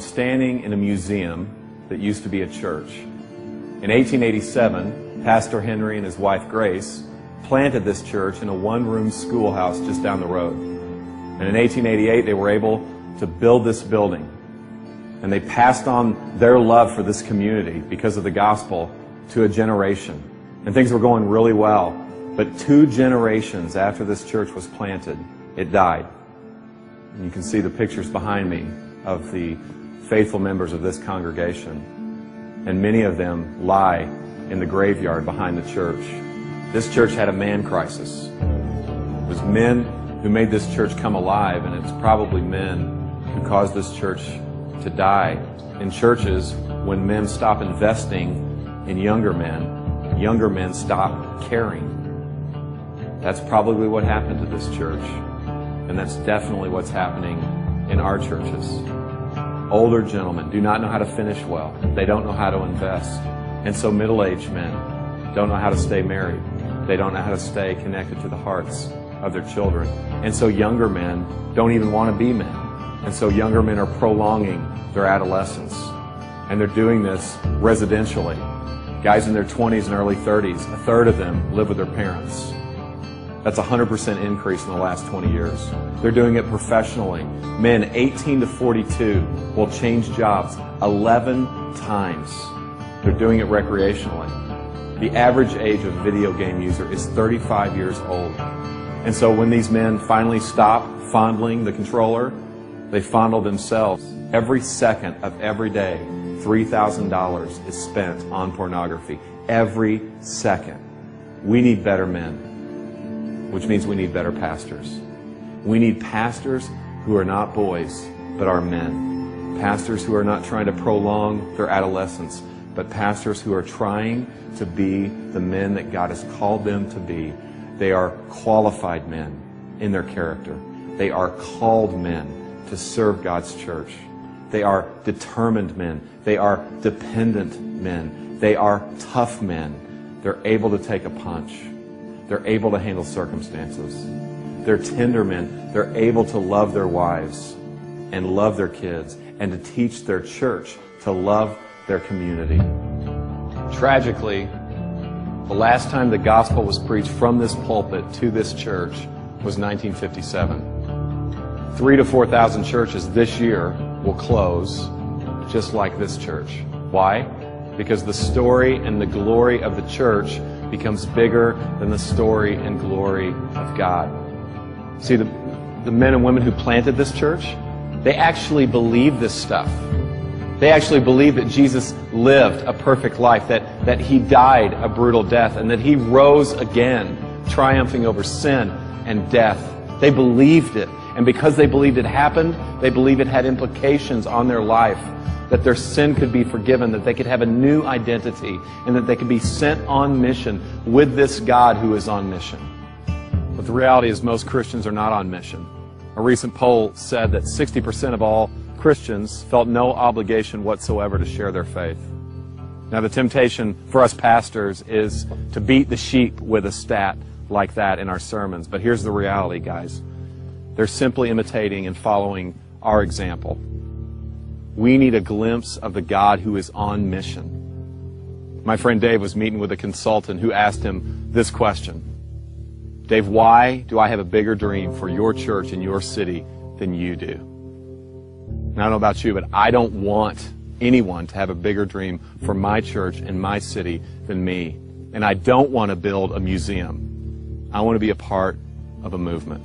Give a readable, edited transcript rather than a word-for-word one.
standing in a museum that used to be a church. In 1887, Pastor Henry and his wife Grace planted this church in a one-room schoolhouse just down the road. And in 1888, they were able to build this building. And they passed on their love for this community because of the gospel to a generation. And things were going really well. But 2 generations after this church was planted, it died. And you can see the pictures behind me of the faithful members of this congregation. And many of them lie in the graveyard behind the church. This church had a man crisis. It was men who made this church come alive, and it's probably men who caused this church to die. In churches, when men stop investing in younger men stop caring. That's probably what happened to this church. And that's definitely what's happening in our churches. Older gentlemen do not know how to finish well. They don't know how to invest. And so middle-aged men don't know how to stay married. They don't know how to stay connected to the hearts of their children. And so younger men don't even want to be men. And so younger men are prolonging their adolescence. And they're doing this residentially. Guys in their 20s and early 30s, a third of them live with their parents. That's a 100% increase in the last 20 years. They're doing it professionally. Men 18 to 42 will change jobs 11 times. They're doing it recreationally. The average age of a video game user is 35 years old. And so when these men finally stop fondling the controller, they fondle themselves. Every second of every day, $3,000 is spent on pornography. Every second. We need better men, which means we need better pastors. We need pastors who are not boys, but are men. Pastors who are not trying to prolong their adolescence, but pastors who are trying to be the men that God has called them to be. They are qualified men in their character. They are called men to serve God's church. They are determined men. They are dependent men. They are tough men. They're able to take a punch. They're able to handle circumstances. They're tender men. They're able to love their wives and love their kids and to teach their church to love their community. Tragically, the last time the gospel was preached from this pulpit to this church was 1957. 3,000 to 4,000 churches this year will close just like this church. Why? Because the story and the glory of the church becomes bigger than the story and glory of God. See, the men and women who planted this church, they actually believed this stuff. They actually believed that Jesus lived a perfect life, that He died a brutal death, and that He rose again, triumphing over sin and death. They believed it. And because they believed it happened, they believed it had implications on their life, that their sin could be forgiven, that they could have a new identity, and that they could be sent on mission with this God who is on mission. But the reality is most Christians are not on mission. A recent poll said that 60% of all Christians felt no obligation whatsoever to share their faith. Now, the temptation for us pastors is to beat the sheep with a stat like that in our sermons. But here's the reality, guys. They're simply imitating and following our example. We need a glimpse of the God who is on mission. My friend Dave was meeting with a consultant who asked him this question. Dave, why do I have a bigger dream for your church and your city than you do? And I don't know about you, but I don't want anyone to have a bigger dream for my church and my city than me. And I don't want to build a museum. I want to be a part of a movement.